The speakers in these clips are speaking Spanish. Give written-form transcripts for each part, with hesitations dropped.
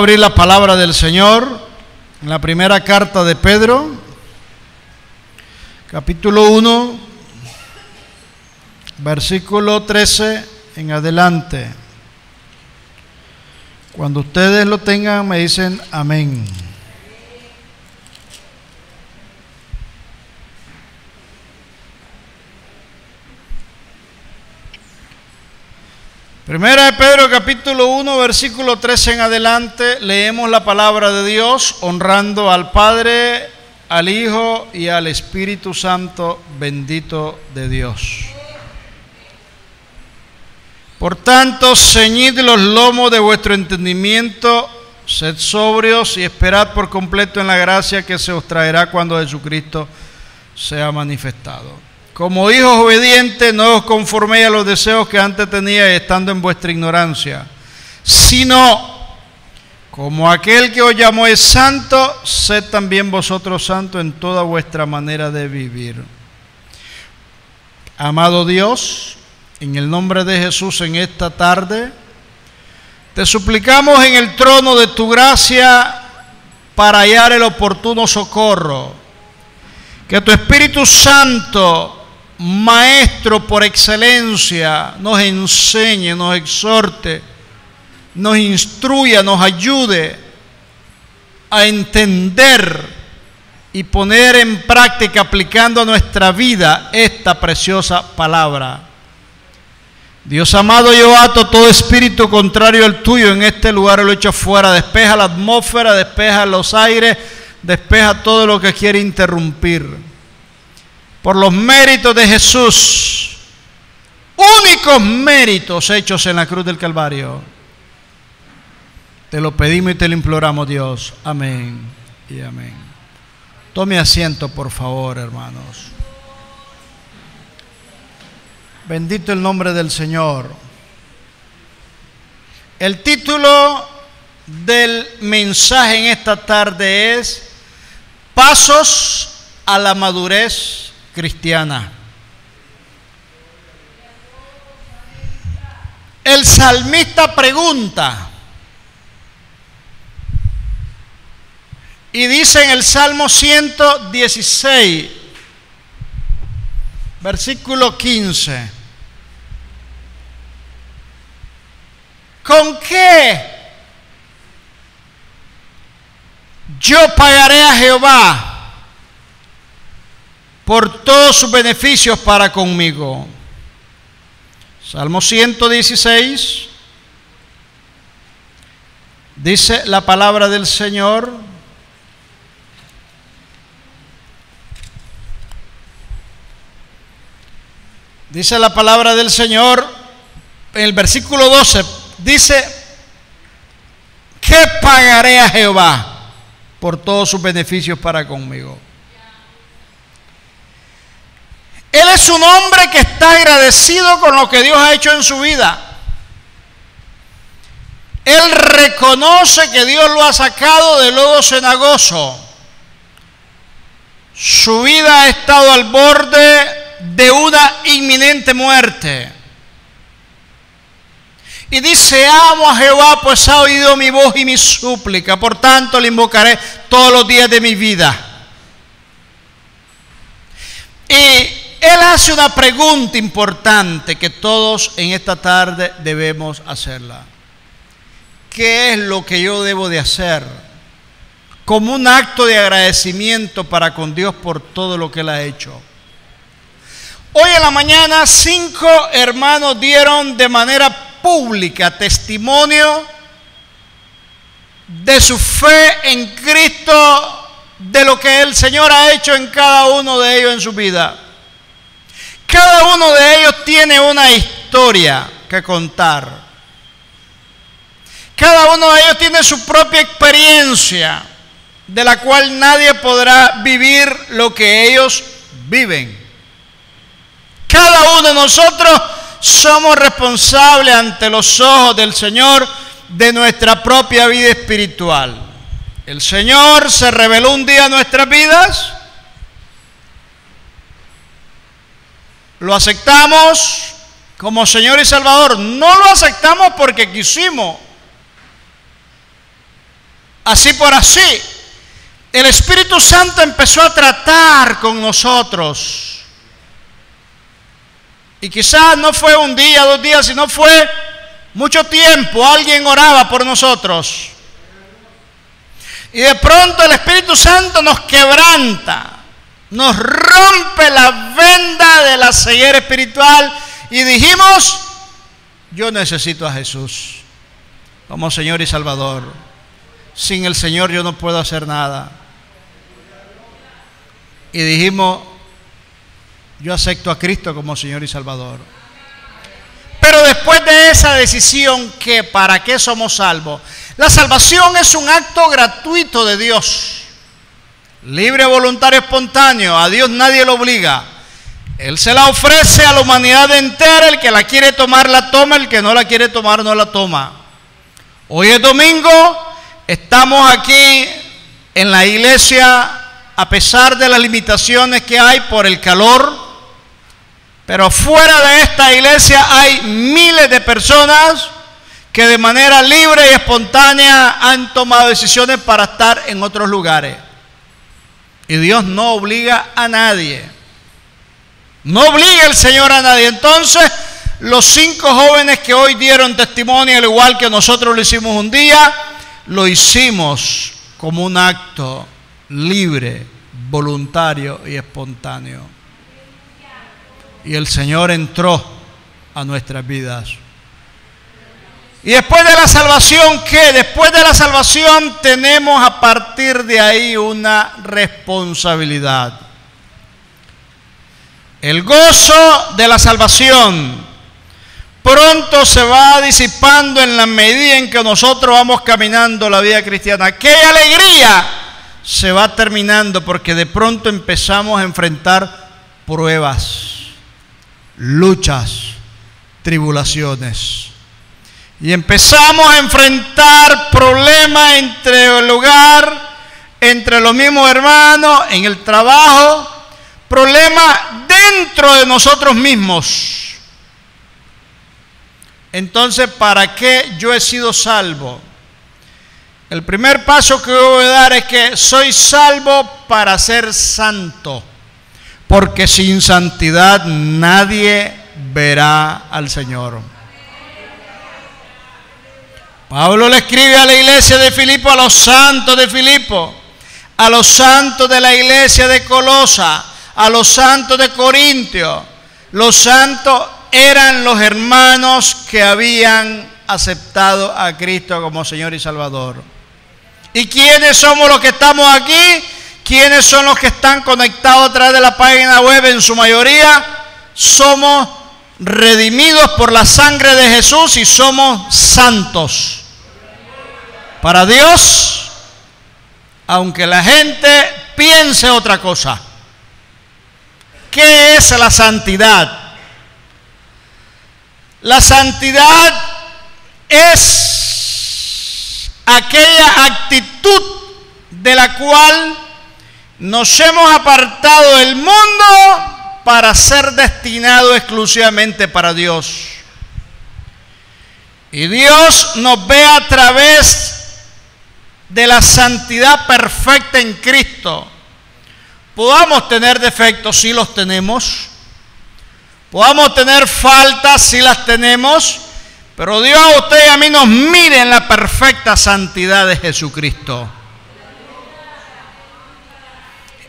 Abrir la palabra del Señor en la primera carta de Pedro, capítulo 1, versículo 13 en adelante. Cuando ustedes lo tengan, me dicen amén. Primera de Pedro, capítulo 1, versículo 13 en adelante, leemos la palabra de Dios, honrando al Padre, al Hijo y al Espíritu Santo, bendito de Dios. Por tanto, ceñid los lomos de vuestro entendimiento, sed sobrios y esperad por completo en la gracia que se os traerá cuando Jesucristo sea manifestado. Como hijos obedientes, no os conforméis a los deseos que antes teníais estando en vuestra ignorancia, sino como aquel que os llamó es santo, sed también vosotros santos en toda vuestra manera de vivir. Amado Dios, en el nombre de Jesús en esta tarde, te suplicamos en el trono de tu gracia para hallar el oportuno socorro, que tu Espíritu Santo, Maestro por excelencia, nos enseñe, nos exhorte, nos instruya, nos ayude a entender y poner en práctica, aplicando a nuestra vida, esta preciosa palabra. Dios amado, yo ato todo espíritu contrario al tuyo en este lugar, lo echo fuera, despeja la atmósfera, despeja los aires, despeja todo lo que quiere interrumpir. Por los méritos de Jesús, únicos méritos hechos en la cruz del Calvario, te lo pedimos y te lo imploramos, Dios. Amén y amén. Tome asiento, por favor, hermanos. Bendito el nombre del Señor. El título del mensaje en esta tarde es Pasos a la madurez cristiana. El salmista pregunta y dice en el Salmo 116, versículo 15: ¿con qué yo pagaré a Jehová por todos sus beneficios para conmigo? Salmo 116, dice la palabra del Señor: dice la palabra del Señor en el versículo 12, dice: ¿qué pagaré a Jehová por todos sus beneficios para conmigo? Él es un hombre que está agradecido con lo que Dios ha hecho en su vida. Él reconoce que Dios lo ha sacado del lodo cenagoso. Su vida ha estado al borde de una inminente muerte. Y dice: amo a Jehová, pues ha oído mi voz y mi súplica, por tanto le invocaré todos los días de mi vida. Y él hace una pregunta importante que todos en esta tarde debemos hacerla. ¿Qué es lo que yo debo de hacer como un acto de agradecimiento para con Dios por todo lo que Él ha hecho? Hoy en la mañana 5 hermanos dieron de manera pública testimonio de su fe en Cristo, de lo que el Señor ha hecho en cada uno de ellos en su vida. Cada uno de ellos tiene una historia que contar. Cada uno de ellos tiene su propia experiencia, de la cual nadie podrá vivir lo que ellos viven. Cada uno de nosotros somos responsables ante los ojos del Señor de nuestra propia vida espiritual. El Señor se reveló un día en nuestras vidas. Lo aceptamos como Señor y Salvador. No lo aceptamos porque quisimos. así por así, el Espíritu Santo empezó a tratar con nosotros. Y quizás no fue un día, 2 días, sino fue mucho tiempo. Alguien oraba por nosotros. Y de pronto el Espíritu Santo nos quebranta, nos rompe la venda de la ceguera espiritual y dijimos: yo necesito a Jesús como Señor y Salvador. Sin el Señor yo no puedo hacer nada. Y dijimos: yo acepto a Cristo como Señor y Salvador. Pero después de esa decisión, ¿qué? ¿Para qué somos salvos? La salvación es un acto gratuito de Dios, libre, voluntario, espontáneo. A Dios nadie lo obliga. Él se la ofrece a la humanidad entera. El que la quiere tomar, la toma. El que no la quiere tomar, no la toma. Hoy es domingo. Estamos aquí en la iglesia a pesar de las limitaciones que hay por el calor. Pero fuera de esta iglesia hay miles de personas que de manera libre y espontánea han tomado decisiones para estar en otros lugares. Y Dios no obliga a nadie. No obliga el Señor a nadie. Entonces, los 5 jóvenes que hoy dieron testimonio, al igual que nosotros lo hicimos un día, lo hicimos como un acto libre, voluntario y espontáneo. Y el Señor entró a nuestras vidas. Y después de la salvación, ¿qué? Después de la salvación tenemos a partir de ahí una responsabilidad. El gozo de la salvación pronto se va disipando en la medida en que nosotros vamos caminando la vida cristiana. Aquella alegría se va terminando porque de pronto empezamos a enfrentar pruebas, luchas, tribulaciones. Y empezamos a enfrentar problemas entre el hogar, entre los mismos hermanos, en el trabajo, problemas dentro de nosotros mismos. Entonces, ¿para qué yo he sido salvo? El primer paso que voy a dar es que soy salvo para ser santo, porque sin santidad nadie verá al Señor. Pablo le escribe a la iglesia de Filipo, a los santos de Filipo, a los santos de la iglesia de Colosa, a los santos de Corintio. Los santos eran los hermanos que habían aceptado a Cristo como Señor y Salvador. ¿Y quiénes somos los que estamos aquí? ¿Quiénes son los que están conectados a través de la página web? En su mayoría somos redimidos por la sangre de Jesús y somos santos para Dios, aunque la gente piense otra cosa. ¿Qué es la santidad? La santidad es aquella actitud de la cual nos hemos apartado del mundo para ser destinado exclusivamente para Dios. Y Dios nos ve a través de la santidad perfecta en Cristo. Podamos tener defectos, sí los tenemos. Podamos tener faltas, sí las tenemos. Pero Dios a usted y a mí nos mire en la perfecta santidad de Jesucristo.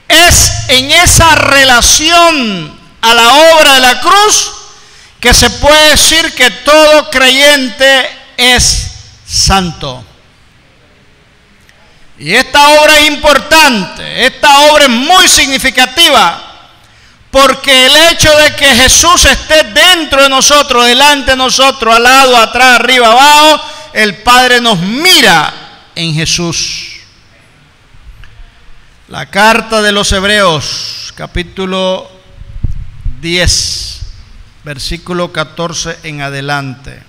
Es en esa relación a la obra de la cruz que se puede decir que todo creyente es santo. Y esta obra es importante, esta obra es muy significativa, porque el hecho de que Jesús esté dentro de nosotros, delante de nosotros, al lado, atrás, arriba, abajo, el Padre nos mira en Jesús. La carta de los Hebreos, capítulo 10, versículo 14 en adelante.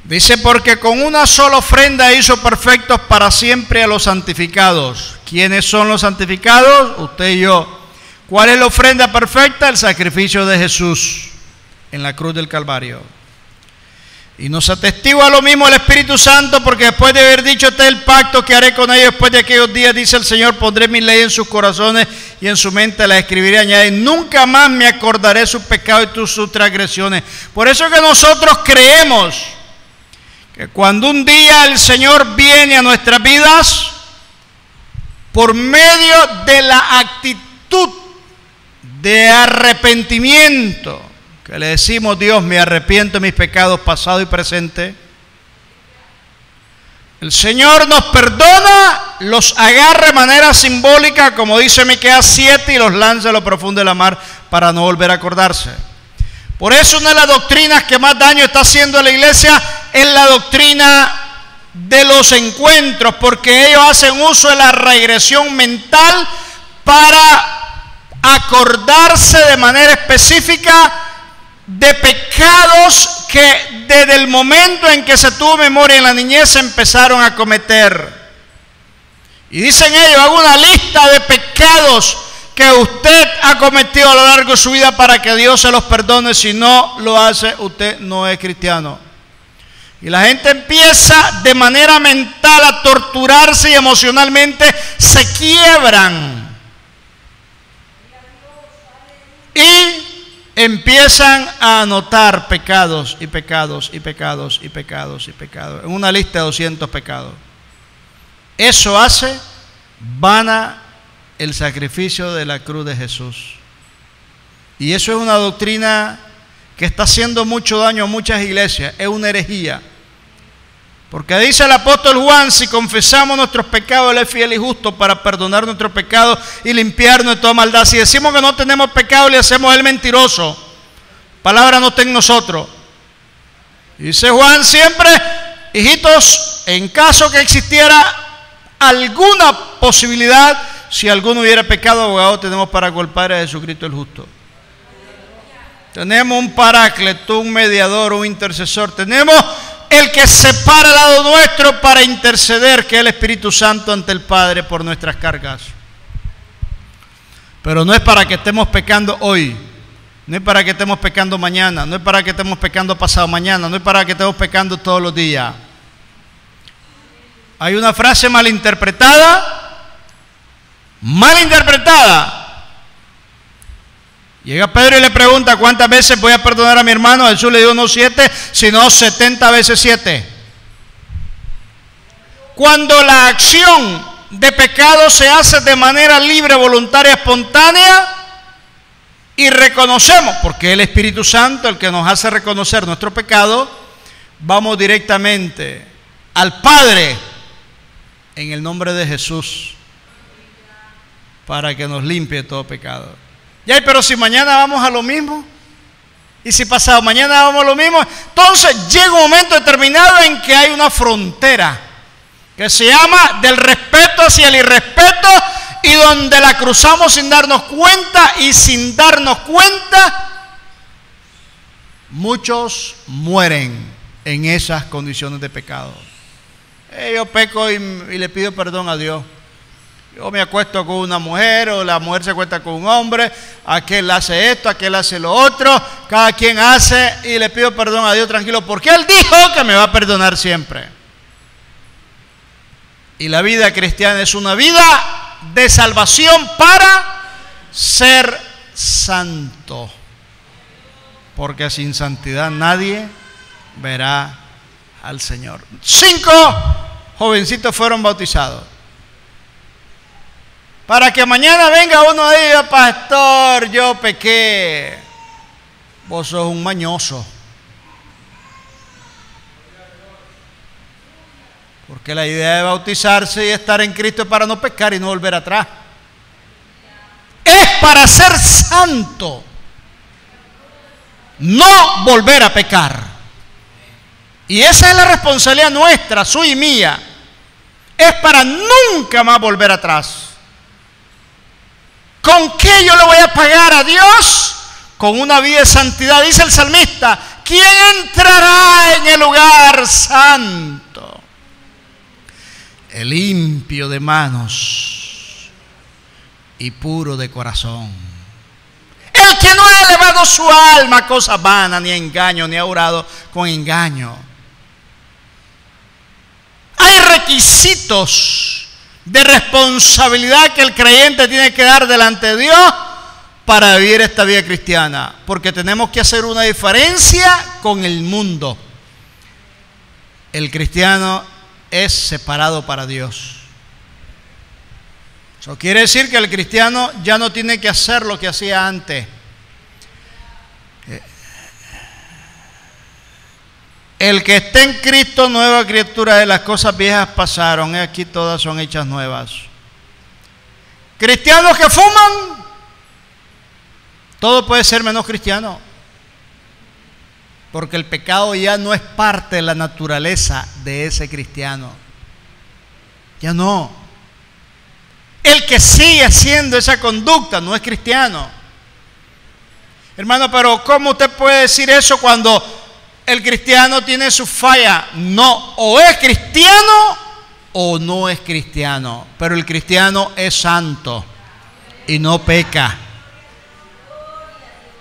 Dice: porque con una sola ofrenda hizo perfectos para siempre a los santificados. ¿Quiénes son los santificados? Usted y yo. ¿Cuál es la ofrenda perfecta? El sacrificio de Jesús en la cruz del Calvario. Y nos atestigua lo mismo el Espíritu Santo, porque después de haber dicho: este es el pacto que haré con ellos después de aquellos días, dice el Señor, pondré mi ley en sus corazones y en su mente la escribiré, añade, nunca más me acordaré sus pecados y sus transgresiones. Por eso es que nosotros creemos que cuando un día el Señor viene a nuestras vidas, por medio de la actitud de arrepentimiento, que le decimos: Dios, me arrepiento de mis pecados pasados y presentes, el Señor nos perdona, los agarra de manera simbólica, como dice Miqueas 7, y los lanza a lo profundo de la mar para no volver a acordarse. Por eso una de las doctrinas que más daño está haciendo a la iglesia es la doctrina de los encuentros, porque ellos hacen uso de la regresión mental para acordarse de manera específica de pecados que desde el momento en que se tuvo memoria en la niñez se empezaron a cometer. Y dicen ellos: hago una lista de pecados que usted ha cometido a lo largo de su vida para que Dios se los perdone. Si no lo hace, usted no es cristiano. Y la gente empieza de manera mental a torturarse y emocionalmente se quiebran. Y empiezan a anotar pecados y pecados y pecados y pecados y pecados, en una lista de 200 pecados. Eso hace vana el sacrificio de la cruz de Jesús. Y eso es una doctrina que está haciendo mucho daño a muchas iglesias. Es una herejía. Porque dice el apóstol Juan: si confesamos nuestros pecados, Él es fiel y justo para perdonar nuestros pecados y limpiarnos de toda maldad. Si decimos que no tenemos pecado, le hacemos a Él mentiroso. Palabra no está en nosotros. Dice Juan siempre: hijitos, en caso que existiera alguna posibilidad, si alguno hubiera pecado, abogado tenemos para con el Padre, Jesucristo el justo. Tenemos un paráclito, un mediador, un intercesor. Tenemos el que se para al lado nuestro para interceder, que es el Espíritu Santo, ante el Padre por nuestras cargas. Pero no es para que estemos pecando hoy, no es para que estemos pecando mañana, no es para que estemos pecando pasado mañana, no es para que estemos pecando todos los días. Hay una frase malinterpretada. Llega Pedro y le pregunta: ¿cuántas veces voy a perdonar a mi hermano? Jesús le dijo: no 7, sino 70 veces 7. Cuando la acción de pecado se hace de manera libre, voluntaria, espontánea, y reconocemos, porque es el Espíritu Santo el que nos hace reconocer nuestro pecado, vamos directamente al Padre en el nombre de Jesús para que nos limpie todo pecado. Ya, pero si mañana vamos a lo mismo, y si pasado mañana vamos a lo mismo, entonces llega un momento determinado en que hay una frontera que se llama del respeto hacia el irrespeto, y donde la cruzamos sin darnos cuenta, y sin darnos cuenta muchos mueren en esas condiciones de pecado. Yo peco y le pido perdón a Dios. Yo me acuesto con una mujer, o la mujer se acuesta con un hombre, aquel hace esto, aquel hace lo otro, cada quien hace, y le pido perdón a Dios tranquilo, porque Él dijo que me va a perdonar siempre. Y la vida cristiana es una vida de salvación para ser santo, porque sin santidad nadie verá al Señor. 5 jovencitos fueron bautizados. Para que mañana venga uno y diga: pastor, yo pequé. Vos sos un mañoso. Porque la idea de bautizarse y estar en Cristo es para no pecar y no volver atrás. Es para ser santo, no volver a pecar. Y esa es la responsabilidad nuestra, suya y mía. Es para nunca más volver atrás. ¿Con qué yo le voy a pagar a Dios? Con una vida de santidad. Dice el salmista: ¿quién entrará en el lugar santo? El limpio de manos y puro de corazón, el que no ha elevado su alma a cosas vanas, ni a engaño, ni ha orado con engaño. requisitos de responsabilidad que el creyente tiene que dar delante de Dios para vivir esta vida cristiana, porque tenemos que hacer una diferencia con el mundo. El cristiano es separado para Dios. Eso quiere decir que el cristiano ya no tiene que hacer lo que hacía antes. El que está en Cristo, nueva criatura es, las cosas viejas pasaron, y aquí todas son hechas nuevas. Cristianos que fuman, todo puede ser menos cristiano, porque el pecado ya no es parte de la naturaleza de ese cristiano. Ya no. El que sigue haciendo esa conducta no es cristiano. Hermano, pero ¿cómo usted puede decir eso cuando el cristiano tiene su falla? No, o es cristiano o no es cristiano, pero el cristiano es santo y no peca.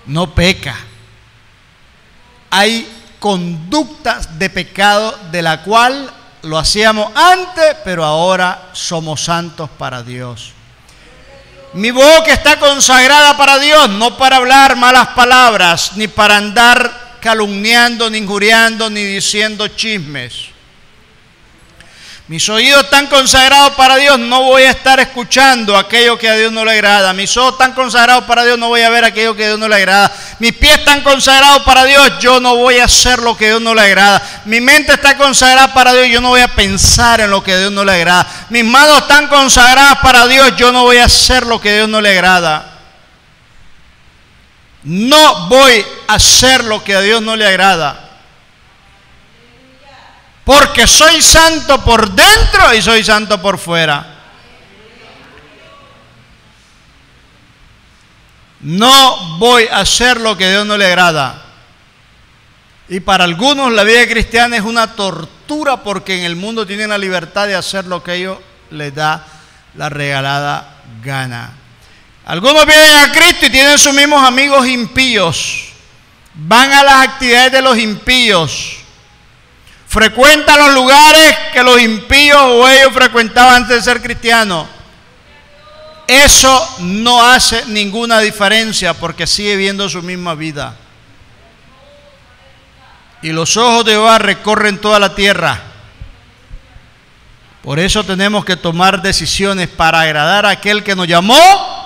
No peca. Hay conductas de pecado de la cual lo hacíamos antes, pero ahora somos santos para Dios. Mi boca está consagrada para Dios, no para hablar malas palabras, ni para andar calumniando, ni injuriando, ni diciendo chismes. Mis oídos están consagrados para Dios, no voy a estar escuchando aquello que a Dios no le agrada. Mis ojos están consagrados para Dios, no voy a ver aquello que a Dios no le agrada. Mis pies están consagrados para Dios, yo no voy a hacer lo que a Dios no le agrada. Mi mente está consagrada para Dios, yo no voy a pensar en lo que a Dios no le agrada. Mis manos están consagradas para Dios, yo no voy a hacer lo que a Dios no le agrada. No voy a hacer lo que a Dios no le agrada. Porque soy santo por dentro y soy santo por fuera. No voy a hacer lo que a Dios no le agrada. Y para algunos la vida cristiana es una tortura, porque en el mundo tienen la libertad de hacer lo que a ellos les da la regalada gana. Algunos vienen a Cristo y tienen sus mismos amigos impíos. Van a las actividades de los impíos. Frecuentan los lugares que los impíos o ellos frecuentaban antes de ser cristianos. Eso no hace ninguna diferencia, porque sigue viendo su misma vida. Y los ojos de Jehová recorren toda la tierra. Por eso tenemos que tomar decisiones para agradar a aquel que nos llamó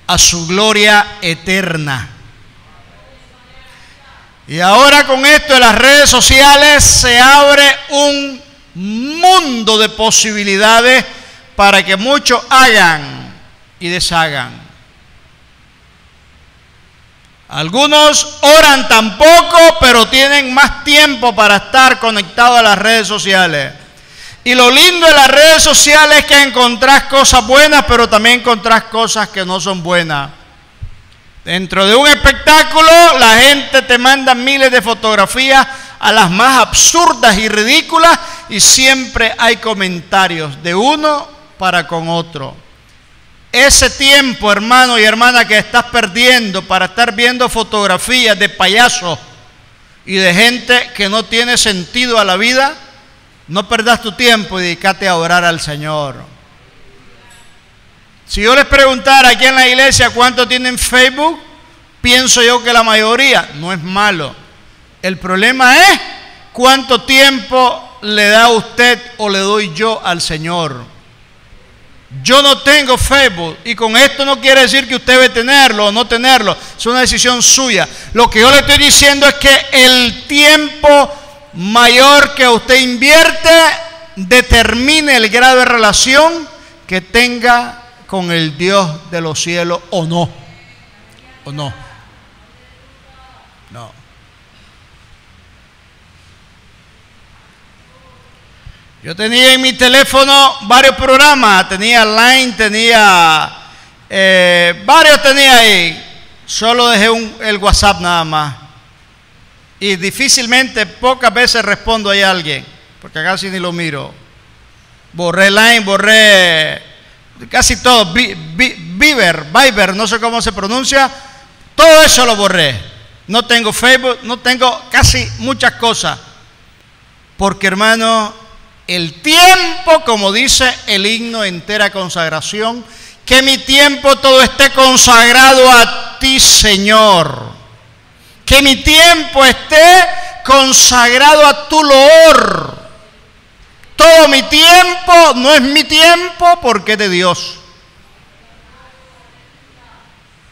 a su gloria eterna. Y ahora con esto de las redes sociales se abre un mundo de posibilidades para que muchos hagan y deshagan. Algunos oran tan poco, pero tienen más tiempo para estar conectados a las redes sociales. Y lo lindo de las redes sociales es que encontrás cosas buenas, pero también encontrás cosas que no son buenas. Dentro de un espectáculo, la gente te manda miles de fotografías, a las más absurdas y ridículas, y siempre hay comentarios de uno para con otro. Ese tiempo, hermano y hermana, que estás perdiendo para estar viendo fotografías de payasos y de gente que no tiene sentido a la vida, no perdas tu tiempo y dedícate a orar al Señor. Si yo les preguntara aquí en la iglesia cuántos tienen Facebook, pienso yo que la mayoría. No es malo. El problema es cuánto tiempo le da usted o le doy yo al Señor. Yo no tengo Facebook, y con esto no quiere decir que usted debe tenerlo o no tenerlo. Es una decisión suya. Lo que yo le estoy diciendo es que el tiempo mayor que usted invierte determine el grado de relación que tenga con el Dios de los cielos o no. ¿O no? No. Yo tenía en mi teléfono varios programas. Tenía Line, tenía varios tenía ahí. Solo dejé el WhatsApp nada más. Y difícilmente, pocas veces respondo a alguien, porque casi ni lo miro. Borré Line, borré casi todo, Viber, no sé cómo se pronuncia, todo eso lo borré. No tengo Facebook, no tengo casi muchas cosas, porque hermano, el tiempo, como dice el himno, entera consagración, que mi tiempo todo esté consagrado a ti, Señor. Que mi tiempo esté consagrado a tu loor. Todo mi tiempo no es mi tiempo porque es de Dios.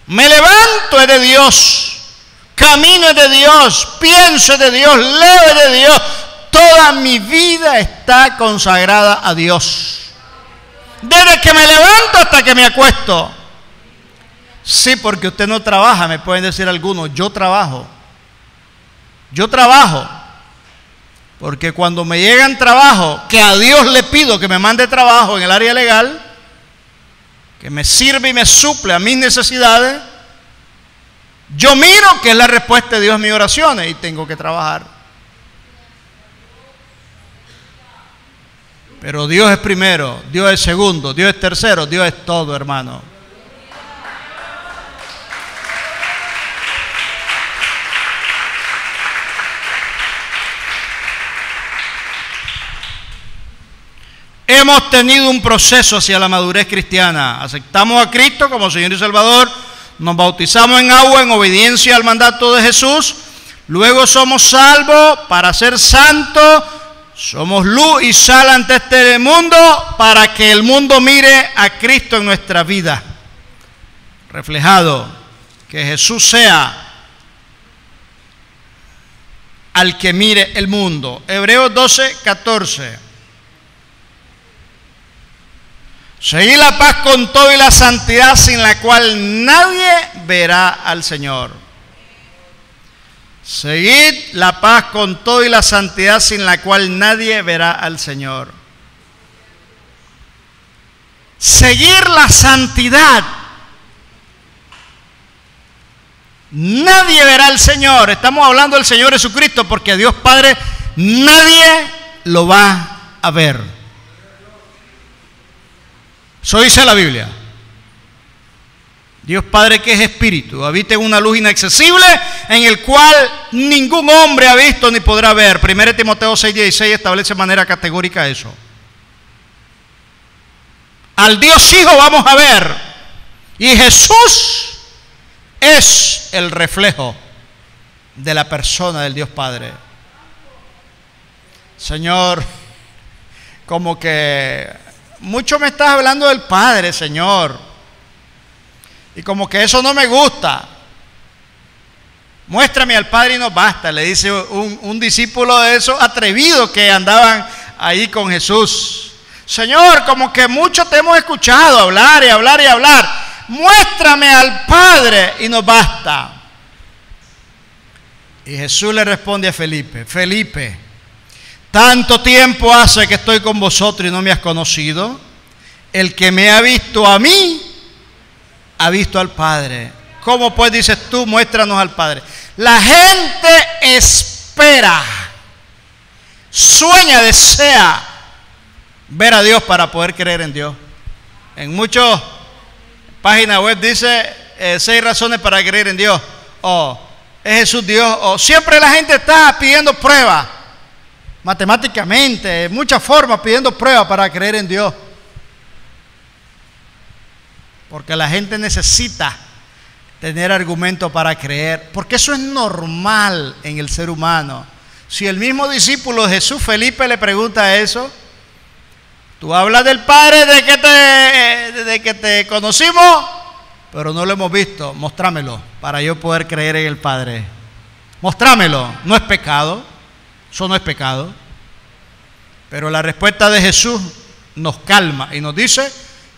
Me levanto es de Dios, camino es de Dios, pienso es de Dios, leo es de Dios. Toda mi vida está consagrada a Dios. Desde que me levanto hasta que me acuesto. Sí, porque usted no trabaja, me pueden decir algunos. Yo trabajo. Porque cuando me llegan trabajo, que a Dios le pido que me mande trabajo en el área legal, que me sirve y me suple a mis necesidades, yo miro que es la respuesta de Dios a mis oraciones y tengo que trabajar. Pero Dios es primero, Dios es segundo, Dios es tercero, Dios es todo, hermano. Hemos tenido un proceso hacia la madurez cristiana. Aceptamos a Cristo como Señor y Salvador, nos bautizamos en agua en obediencia al mandato de Jesús, luego somos salvos para ser santos, somos luz y sal ante este mundo para que el mundo mire a Cristo en nuestra vida. Reflejado, que Jesús sea al que mire el mundo. Hebreos 12:14. Seguid la paz con todo y la santidad, sin la cual nadie verá al Señor. Seguid la paz con todo y la santidad, sin la cual nadie verá al Señor. Seguir la santidad. Nadie verá al Señor. Estamos hablando del Señor Jesucristo, porque a Dios Padre nadie lo va a ver. Eso dice la Biblia. Dios Padre, que es espíritu, habita en una luz inaccesible en el cual ningún hombre ha visto ni podrá ver. 1 Timoteo 6:16 establece de manera categórica eso. Al Dios Hijo vamos a ver, y Jesús es el reflejo de la persona del Dios Padre. Señor, como que mucho me estás hablando del Padre, Señor, y como que eso no me gusta. Muéstrame al Padre y nos basta, le dice un discípulo de esos atrevidos que andaban ahí con Jesús. Señor, como que mucho te hemos escuchado hablar y hablar y hablar. Muéstrame al Padre y nos basta. Y Jesús le responde a Felipe: Felipe, tanto tiempo hace que estoy con vosotros y no me has conocido. El que me ha visto a mí, ha visto al Padre. ¿Cómo pues dices tú, muéstranos al Padre? La gente espera, sueña, desea ver a Dios para poder creer en Dios. En muchas páginas web dice 6 razones para creer en Dios. O es Jesús Dios. O siempre la gente está pidiendo pruebas. Matemáticamente, muchas formas pidiendo pruebas para creer en Dios. Porque la gente necesita tener argumentos para creer. Porque eso es normal en el ser humano. Si el mismo discípulo de Jesús, Felipe, le pregunta eso: tú hablas del Padre de que te conocimos, pero no lo hemos visto. Mostrámelo para yo poder creer en el Padre. Mostrámelo. No es pecado. Eso no es pecado. Pero la respuesta de Jesús nos calma y nos dice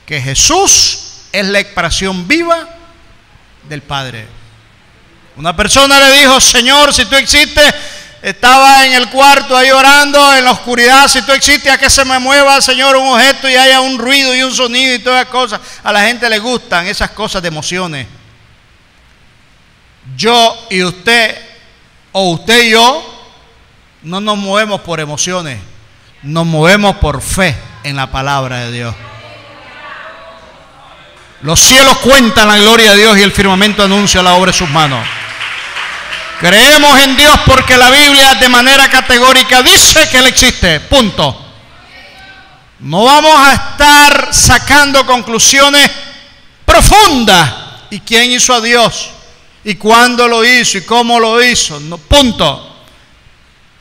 que Jesús es la expresión viva del Padre. Una persona le dijo: Señor, si tú existes, estaba en el cuarto ahí orando en la oscuridad, si tú existes, a que se me mueva, Señor, un objeto y haya un ruido y un sonido y todas las cosas. A la gente le gustan esas cosas de emociones. Yo y usted, o usted y yo, no nos movemos por emociones, nos movemos por fe en la palabra de Dios. Los cielos cuentan la gloria de Dios y el firmamento anuncia la obra de sus manos. Creemos en Dios porque la Biblia de manera categórica dice que Él existe, punto. No vamos a estar sacando conclusiones profundas. ¿Y quién hizo a Dios? ¿Y cuándo lo hizo? ¿Y cómo lo hizo? No, punto.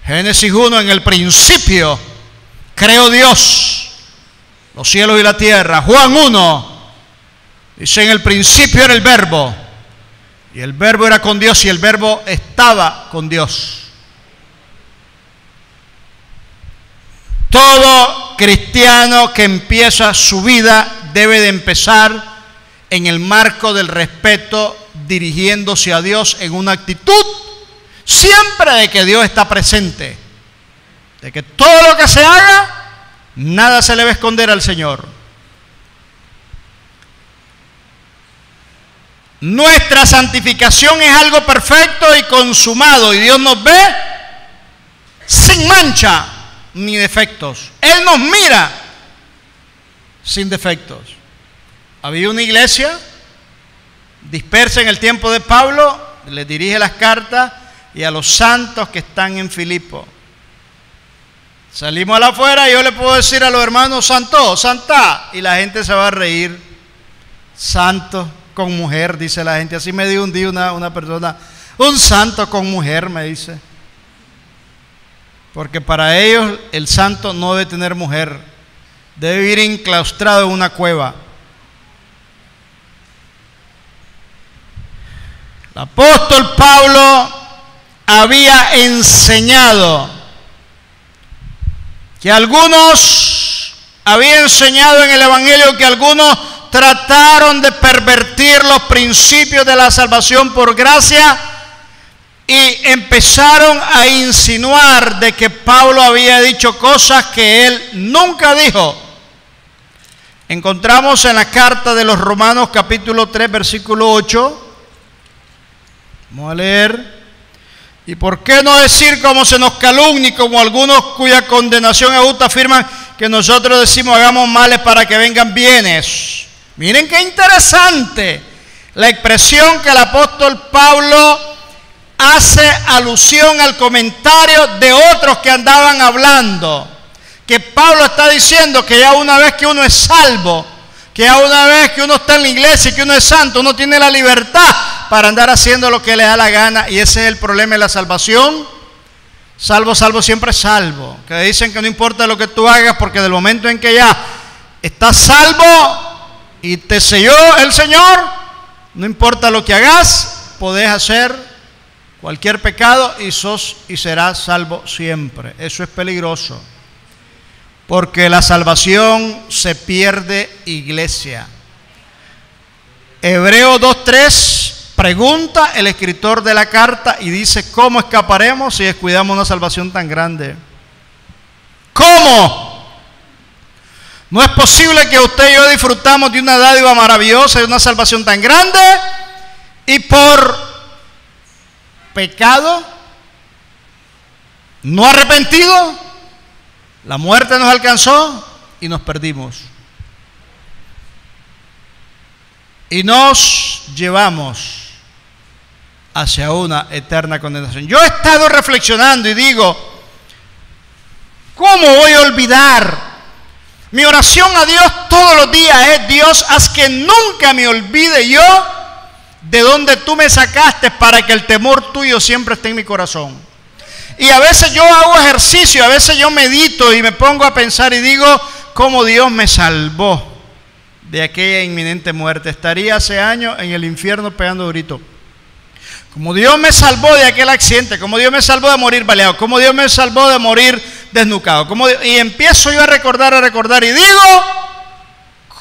Génesis 1, en el principio creó Dios los cielos y la tierra. Juan 1 dice: en el principio era el Verbo, y el Verbo era con Dios, y el Verbo estaba con Dios. Todo cristiano que empieza su vida debe de empezar en el marco del respeto, dirigiéndose a Dios en una actitud siempre de que Dios está presente, de que todo lo que se haga, nada se le va a esconder al Señor. Nuestra santificación es algo perfecto y consumado, y Dios nos ve sin mancha ni defectos. Él nos mira sin defectos. Había una iglesia dispersa en el tiempo de Pablo, le dirige las cartas y a los santos que están en Filipo. Salimos a la afuera y yo le puedo decir a los hermanos: santo, santa, y la gente se va a reír. Santo con mujer, dice la gente. Así me dijo un día una persona: un santo con mujer, me dice. Porque para ellos el santo no debe tener mujer, debe vivir enclaustrado en una cueva. El apóstol Pablo había enseñado que había enseñado en el Evangelio que algunos trataron de pervertir los principios de la salvación por gracia y empezaron a insinuar de que Pablo había dicho cosas que él nunca dijo. Encontramos en la carta de los Romanos capítulo 3 versículo 8. Vamos a leer. ¿Y por qué no decir como se nos calumnia, como algunos cuya condenación es justa afirman que nosotros decimos hagamos males para que vengan bienes? Miren qué interesante la expresión que el apóstol Pablo hace alusión al comentario de otros que andaban hablando. Que Pablo está diciendo que ya una vez que uno es salvo, que ya una vez que uno está en la iglesia y que uno es santo, uno tiene la libertad para andar haciendo lo que le da la gana. Y ese es el problema de la salvación. Salvo, salvo, siempre salvo. Que dicen que no importa lo que tú hagas, porque del momento en que ya estás salvo y te selló el Señor, no importa lo que hagas, podés hacer cualquier pecado y serás salvo siempre. Eso es peligroso, porque la salvación se pierde, iglesia. Hebreos 2:3 pregunta el escritor de la carta y dice: ¿cómo escaparemos si descuidamos una salvación tan grande? ¿Cómo? No es posible que usted y yo disfrutamos de una dádiva maravillosa, de una salvación tan grande, y por pecado no arrepentido, la muerte nos alcanzó y nos perdimos. Y nos llevamos hacia una eterna condenación. Yo he estado reflexionando y digo: ¿cómo voy a olvidar? Mi oración a Dios todos los días es: Dios, haz que nunca me olvide yo de donde tú me sacaste, para que el temor tuyo siempre esté en mi corazón. Y a veces yo hago ejercicio, a veces yo medito y me pongo a pensar y digo: ¿cómo Dios me salvó de aquella inminente muerte? Estaría hace años en el infierno pegando grito. Como Dios me salvó de aquel accidente, como Dios me salvó de morir baleado, como Dios me salvó de morir desnucado, y empiezo yo a recordar y digo: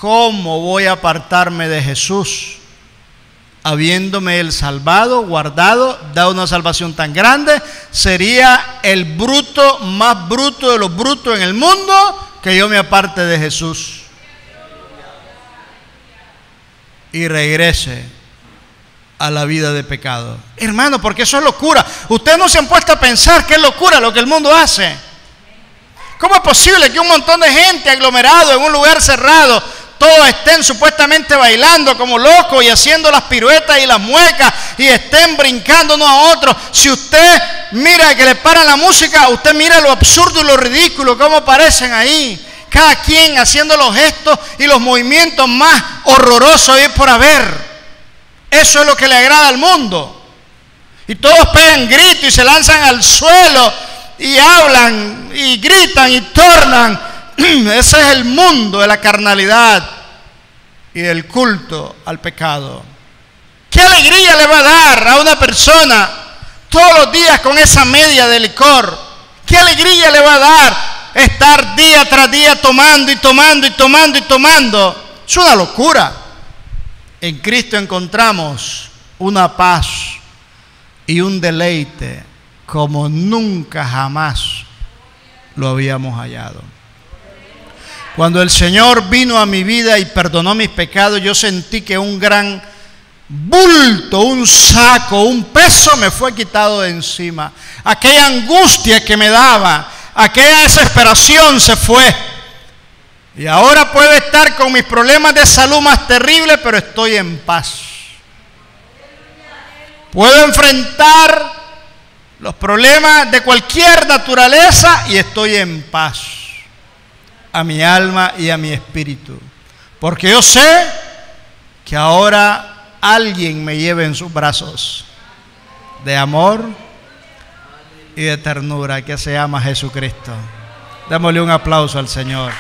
¿cómo voy a apartarme de Jesús, habiéndome Él salvado, guardado, dado una salvación tan grande? Sería el bruto, más bruto de los brutos en el mundo, que yo me aparte de Jesús y regrese a la vida de pecado. Hermano, porque eso es locura. Ustedes no se han puesto a pensar que es locura lo que el mundo hace. ¿Cómo es posible que un montón de gente aglomerado en un lugar cerrado, todos estén supuestamente bailando como locos y haciendo las piruetas y las muecas y estén brincando unos a otros? Si usted mira que le paran la música, usted mira lo absurdo y lo ridículo, cómo aparecen ahí. cada quien haciendo los gestos y los movimientos más horrorosos y por haber. Eso es lo que le agrada al mundo. Y todos pegan gritos y se lanzan al suelo y hablan y gritan y tornan. Ese es el mundo de la carnalidad y del culto al pecado. ¿Qué alegría le va a dar a una persona todos los días con esa media de licor? ¿Qué alegría le va a dar estar día tras día tomando y tomando y tomando y tomando? Es una locura. En Cristo encontramos una paz y un deleite como nunca jamás lo habíamos hallado. Cuando el Señor vino a mi vida y perdonó mis pecados, yo sentí que un gran bulto, un saco, un peso me fue quitado de encima. Aquella angustia que me daba, aquella desesperación se fue. Y ahora puedo estar con mis problemas de salud más terribles, pero estoy en paz. Puedo enfrentar los problemas de cualquier naturaleza y estoy en paz a mi alma y a mi espíritu. Porque yo sé que ahora alguien me lleva en sus brazos de amor y de ternura, que se llama Jesucristo. Démosle un aplauso al Señor.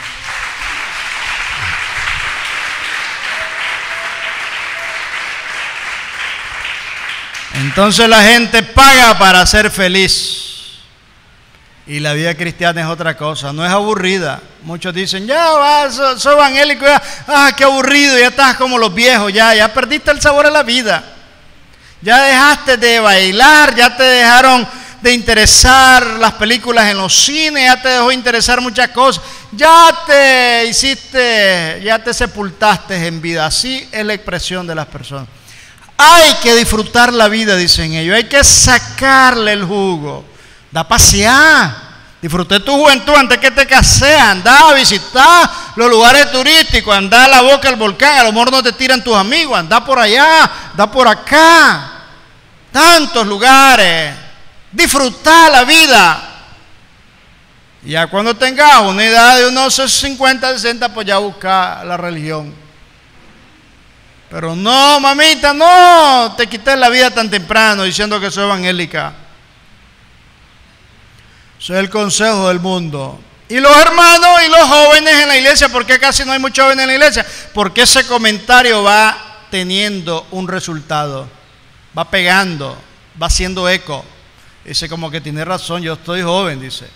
Entonces la gente paga para ser feliz. Y la vida cristiana es otra cosa, no es aburrida. Muchos dicen, ya vas, soy evangélico, ya, qué aburrido, ya estás como los viejos, ya perdiste el sabor a la vida. Ya dejaste de bailar, ya te dejaron de interesar las películas en los cines, ya te dejó de interesar muchas cosas, ya te sepultaste en vida. Así es la expresión de las personas. Hay que disfrutar la vida, dicen ellos, hay que sacarle el jugo. Da a pasear, disfruté tu juventud antes que te cases, anda a visitar los lugares turísticos, anda a la boca del volcán, a lo mejor no te tiran tus amigos, anda por allá, anda por acá, tantos lugares, disfrutar la vida. Y ya cuando tengas una edad de unos 50, 60, pues ya busca la religión. Pero no, mamita, no te quites la vida tan temprano diciendo que soy evangélica. Eso es el consejo del mundo. Y los hermanos y los jóvenes en la iglesia, ¿por qué casi no hay muchos jóvenes en la iglesia? Porque ese comentario va teniendo un resultado, va pegando, va haciendo eco. Dice como que tiene razón, yo estoy joven, dice.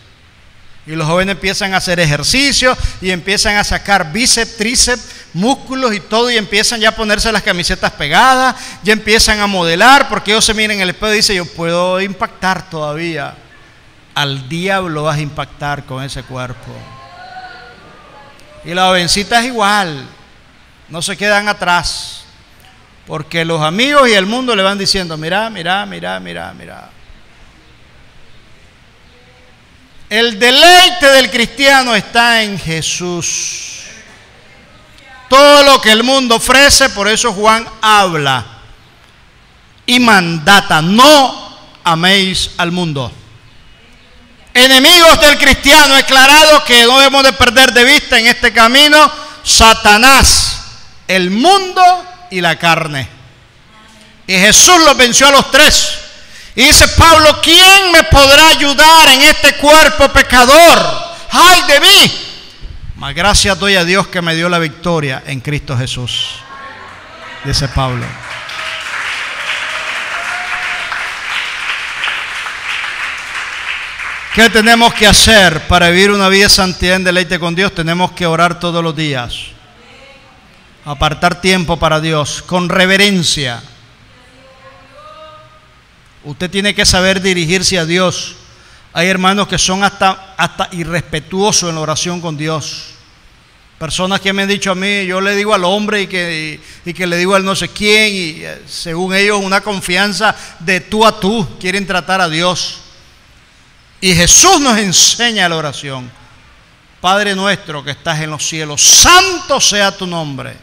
Y los jóvenes empiezan a hacer ejercicio y empiezan a sacar bíceps, tríceps, músculos y todo, y empiezan ya a ponerse las camisetas pegadas, ya empiezan a modelar, porque ellos se miran en el espejo y dicen, yo puedo impactar todavía. Al diablo vas a impactar con ese cuerpo. Y la jovencita es igual, no se quedan atrás, porque los amigos y el mundo le van diciendo, mira. El deleite del cristiano está en Jesús. Todo lo que el mundo ofrece, por eso Juan habla y mandata, no améis al mundo. Enemigos del cristiano, es declarado que no debemos de perder de vista en este camino Satanás, el mundo y la carne. Y Jesús los venció a los tres. Y dice Pablo, ¿quién me podrá ayudar en este cuerpo pecador? ¡Ay de mí! Mas gracias doy a Dios que me dio la victoria en Cristo Jesús, dice Pablo. ¿Qué tenemos que hacer para vivir una vida de santidad en deleite con Dios? Tenemos que orar todos los días, apartar tiempo para Dios, con reverencia. Usted tiene que saber dirigirse a Dios. Hay hermanos que son hasta irrespetuosos en la oración con Dios. Personas que me han dicho a mí, yo le digo al hombre y que le digo al no sé quién, y según ellos una confianza de tú a tú, quieren tratar a Dios. Y Jesús nos enseña la oración. Padre nuestro que estás en los cielos, santo sea tu nombre.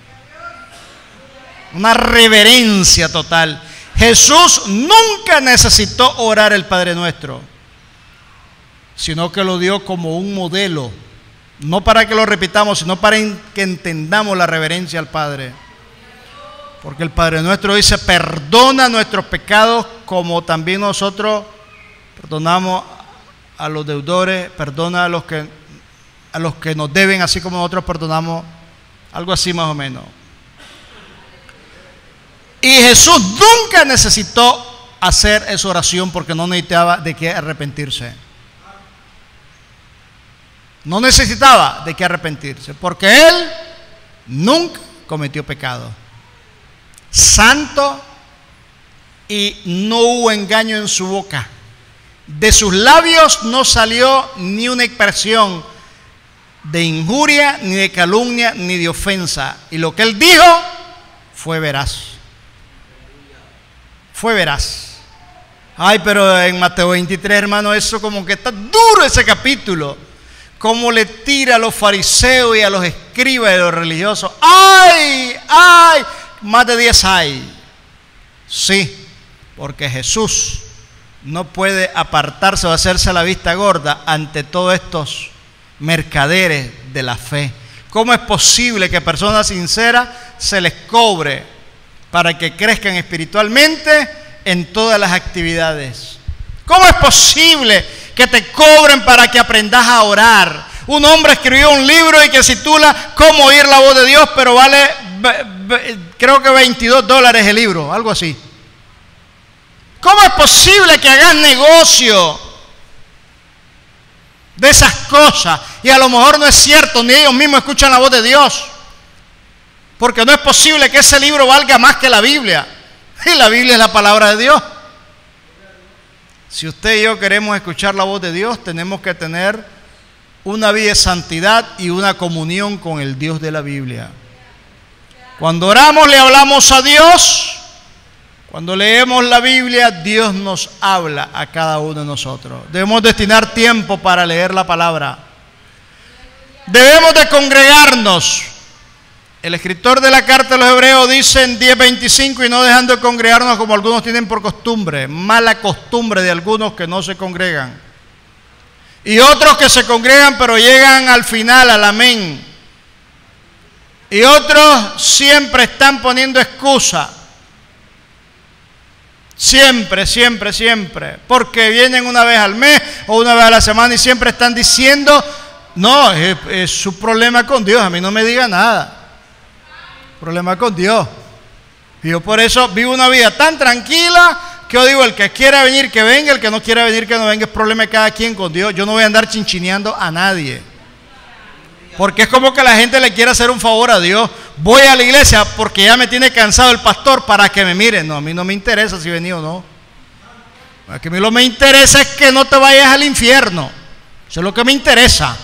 Una reverencia total. Jesús nunca necesitó orar el Padre Nuestro, sino que lo dio como un modelo No para que lo repitamos, sino para que entendamos la reverencia al Padre. Porque el Padre nuestro dice, perdona nuestros pecados como también nosotros perdonamos a los deudores, perdona a los que nos deben, así como nosotros perdonamos, algo así más o menos. Y Jesús nunca necesitó hacer esa oración porque no necesitaba de qué arrepentirse. No necesitaba de qué arrepentirse, porque Él nunca cometió pecado. Santo, y no hubo engaño en su boca. De sus labios no salió ni una expresión de injuria, ni de calumnia, ni de ofensa. Y lo que Él dijo fue veraz. Fue veraz. Ay, pero en Mateo 23, hermano, eso como que está duro ese capítulo. Cómo le tira a los fariseos y a los escribas y a los religiosos. ¡Ay! ¡Ay! Más de 10 hay. Sí, porque Jesús no puede apartarse o hacerse la vista gorda ante todos estos mercaderes de la fe. ¿Cómo es posible que a personas sinceras se les cobre para que crezcan espiritualmente en todas las actividades? ¿Cómo es posible que te cobren para que aprendas a orar? Un hombre escribió un libro y que se titula ¿Cómo oír la voz de Dios? Pero vale, creo que $22 el libro, algo así. ¿Cómo es posible que hagas negocio de esas cosas? Y a lo mejor no es cierto, ni ellos mismos escuchan la voz de Dios. Porque no es posible que ese libro valga más que la Biblia. Y la Biblia es la palabra de Dios. Si usted y yo queremos escuchar la voz de Dios, tenemos que tener una vida de santidad y una comunión con el Dios de la Biblia. Cuando oramos le hablamos a Dios. Cuando leemos la Biblia, Dios nos habla a cada uno de nosotros. Debemos destinar tiempo para leer la palabra. Debemos de congregarnos. El escritor de la carta de los Hebreos dice en 10:25, y no dejando de congregarnos como algunos tienen por costumbre, mala costumbre de algunos que no se congregan. Y otros que se congregan pero llegan al final, al amén. Y otros siempre están poniendo excusa. Siempre, siempre, siempre. Porque vienen una vez al mes o una vez a la semana y siempre están diciendo, no, es su problema con Dios, a mí no me diga nada. Problema con Dios. Y yo por eso vivo una vida tan tranquila que yo digo, el que quiera venir que venga, el que no quiera venir que no venga, es problema de cada quien con Dios. Yo no voy a andar chinchineando a nadie. Porque es como que la gente le quiere hacer un favor a Dios. Voy a la iglesia porque ya me tiene cansado el pastor para que me mire. No, a mí no me interesa si venía o no. A mí lo que me interesa es que no te vayas al infierno. Eso es lo que me interesa.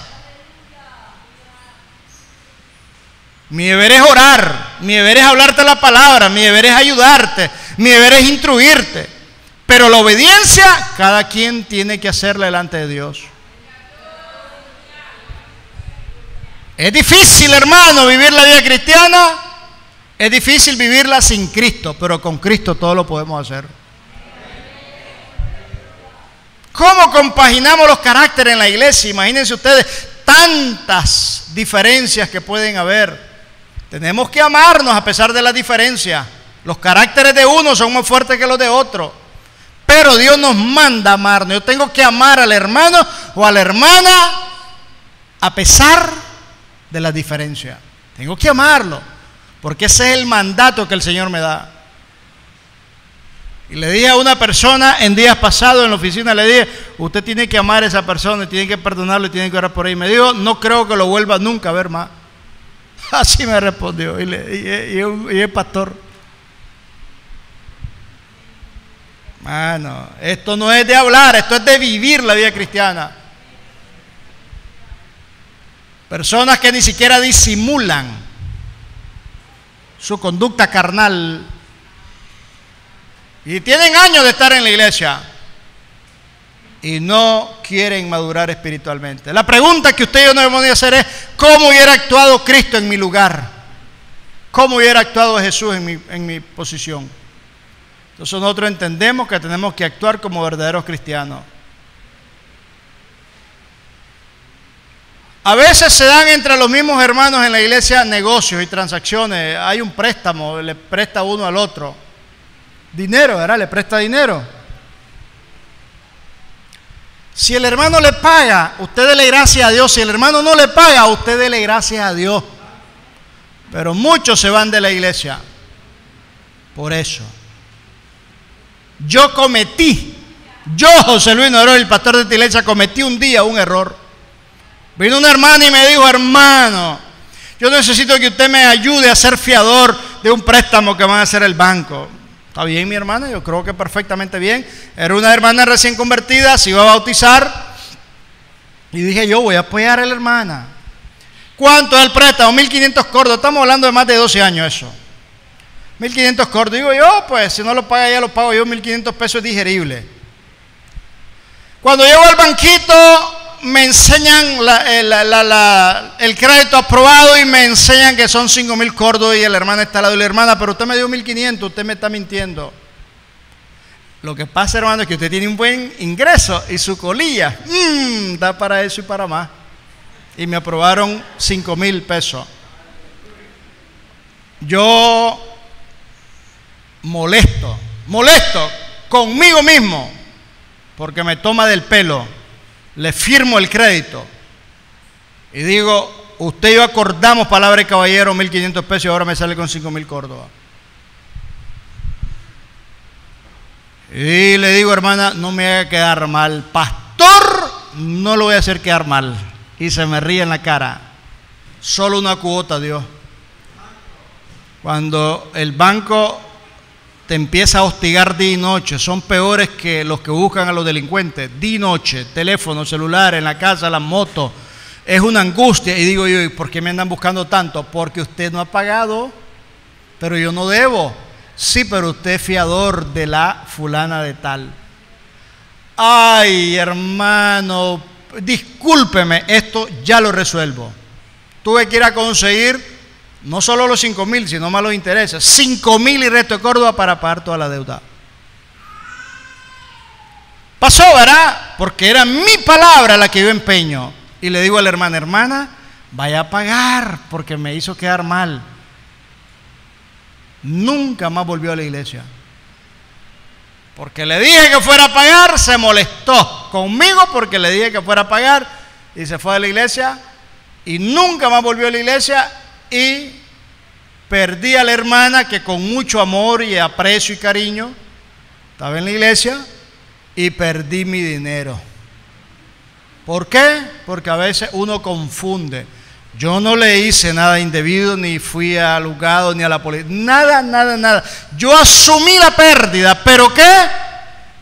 Mi deber es orar, mi deber es hablarte la palabra, mi deber es ayudarte, mi deber es instruirte. Pero la obediencia, cada quien tiene que hacerla delante de Dios. Es difícil, hermano, vivir la vida cristiana. Es difícil vivirla sin Cristo, pero con Cristo todo lo podemos hacer. ¿Cómo compaginamos los caracteres en la iglesia? Imagínense ustedes tantas diferencias que pueden haber. Tenemos que amarnos a pesar de las diferencias. Los caracteres de uno son más fuertes que los de otro. Pero Dios nos manda a amarnos. Yo tengo que amar al hermano o a la hermana a pesar de las diferencias. Tengo que amarlo, porque ese es el mandato que el Señor me da. Y le dije a una persona en días pasados en la oficina, le dije, usted tiene que amar a esa persona, tiene que perdonarlo y tiene que orar por ahí. Me dijo, no creo que lo vuelva nunca a ver más. Así me respondió. Y el pastor. Mano, esto no es de hablar, esto es de vivir la vida cristiana. Personas que ni siquiera disimulan su conducta carnal y tienen años de estar en la iglesia y no quieren madurar espiritualmente. La pregunta que usted y yo no debemos de hacer es, ¿cómo hubiera actuado Cristo en mi lugar? ¿Cómo hubiera actuado Jesús en mi posición? Entonces nosotros entendemos que tenemos que actuar como verdaderos cristianos. A veces se dan entre los mismos hermanos en la iglesia negocios y transacciones. Hay un préstamo, le presta uno al otro. Dinero, ¿verdad? Le presta dinero. Si el hermano le paga, usted dele gracias a Dios. Si el hermano no le paga, usted dele gracias a Dios. Pero muchos se van de la iglesia por eso. Yo, José Luis Noero, el pastor de esta iglesia, cometí un día un error. Vino una hermana y me dijo: hermano, yo necesito que usted me ayude a ser fiador de un préstamo que van a hacer el banco. Está bien, mi hermana, yo creo que perfectamente bien. Era una hermana recién convertida, se iba a bautizar. Y dije: yo voy a apoyar a la hermana. ¿Cuánto es el préstamo? 1.500 cordos. Estamos hablando de más de 12 años eso. 1.500 cordos. Digo yo, pues si no lo paga ella, lo pago yo. 1.500 pesos es digerible. Cuando llego al banquito, me enseñan el crédito aprobado y me enseñan que son 5.000 cordos, y la hermana está al lado de la hermana: pero usted me dio 1.500, usted me está mintiendo. Lo que pasa, hermano, es que usted tiene un buen ingreso y su colilla da para eso y para más. Y me aprobaron 5.000 pesos. Yo molesto conmigo mismo, porque me toma del pelo. Le firmo el crédito y digo: usted y yo acordamos, palabra de caballero, 1.500 pesos, y ahora me sale con 5.000 Córdoba. Y le digo: hermana, no me haga quedar mal, pastor, no lo voy a hacer quedar mal. Y se me ríe en la cara. Solo una cuota, Dios. Cuando el banco te empieza a hostigar día y noche, son peores que los que buscan a los delincuentes. Día y noche, teléfono, celular, en la casa, las motos. Es una angustia. Y digo yo: ¿y por qué me andan buscando tanto? Porque usted no ha pagado. Pero yo no debo. Sí, pero usted es fiador de la fulana de tal. Ay, hermano, discúlpeme, esto ya lo resuelvo. Tuve que ir a conseguir no solo los 5.000, sino más los intereses. 5.000 y resto de Córdoba para pagar toda la deuda. Pasó, ¿verdad? Porque era mi palabra la que yo empeño. Y le digo a la hermana: hermana, vaya a pagar, porque me hizo quedar mal. Nunca más volvió a la iglesia. Porque le dije que fuera a pagar, se molestó conmigo porque le dije que fuera a pagar y se fue a la iglesia y nunca más volvió a la iglesia. Y perdí a la hermana que con mucho amor y aprecio y cariño estaba en la iglesia, y perdí mi dinero. ¿Por qué? Porque a veces uno confunde. Yo no le hice nada indebido, ni fui al juzgado, ni a la policía, nada. Yo asumí la pérdida, ¿pero qué?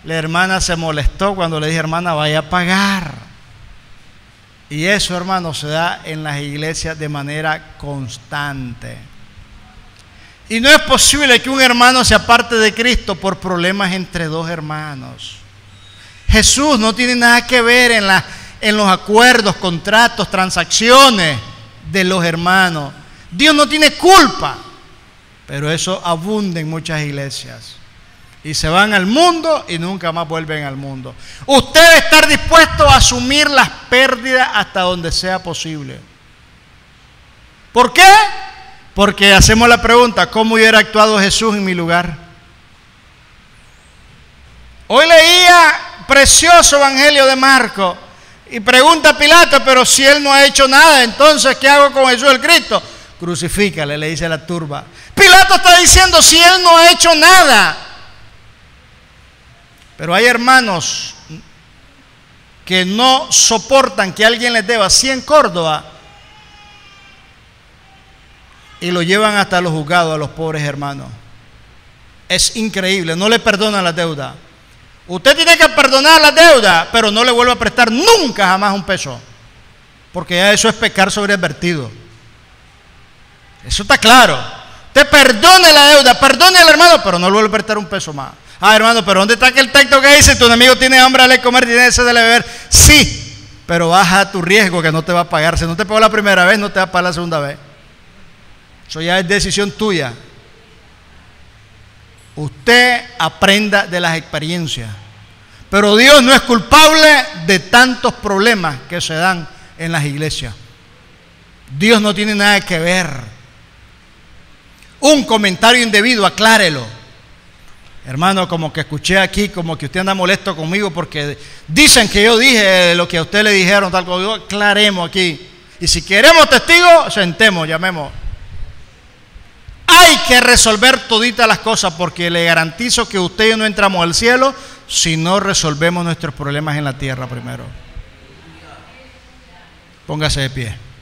La hermana se molestó cuando le dije: hermana, vaya a pagar. Y eso, hermano, se da en las iglesias de manera constante. Y no es posible que un hermano se aparte de Cristo por problemas entre dos hermanos. Jesús no tiene nada que ver en los acuerdos, contratos, transacciones de los hermanos. Dios no tiene culpa, pero eso abunda en muchas iglesias. Y se van al mundo y nunca más vuelven al mundo. Usted debe estar dispuesto a asumir las pérdidas hasta donde sea posible. ¿Por qué? Porque hacemos la pregunta: ¿cómo hubiera actuado Jesús en mi lugar? Hoy leía precioso Evangelio de Marcos y pregunta a Pilato: pero si él no ha hecho nada, entonces ¿qué hago con Jesús el Cristo? Crucifícale, le dice la turba. Pilato está diciendo: si él no ha hecho nada. Pero hay hermanos que no soportan que alguien les deba 100 Córdoba y lo llevan hasta los juzgados a los pobres hermanos. Es increíble, no le perdonan la deuda. Usted tiene que perdonar la deuda, pero no le vuelva a prestar nunca jamás un peso, porque ya eso es pecar sobreadvertido. Eso está claro. Usted perdone la deuda, perdone al hermano, pero no le vuelva a prestar un peso más. Ah, hermano, pero ¿dónde está aquel texto que dice: tu enemigo tiene hambre, dale comer, tiene sed, dale beber? Sí, pero baja tu riesgo, que no te va a pagar. Si no te pagó la primera vez, no te va a pagar la segunda vez. Eso ya es decisión tuya. Usted aprenda de las experiencias. Pero Dios no es culpable de tantos problemas que se dan en las iglesias. Dios no tiene nada que ver. Un comentario indebido, aclárelo. Hermano, como que escuché aquí, como que usted anda molesto conmigo porque dicen que yo dije lo que a usted le dijeron, tal como yo, aclaremos aquí. Y si queremos testigos, sentemos, llamemos. Hay que resolver toditas las cosas porque le garantizo que usted y yo no entramos al cielo si no resolvemos nuestros problemas en la tierra primero. Póngase de pie.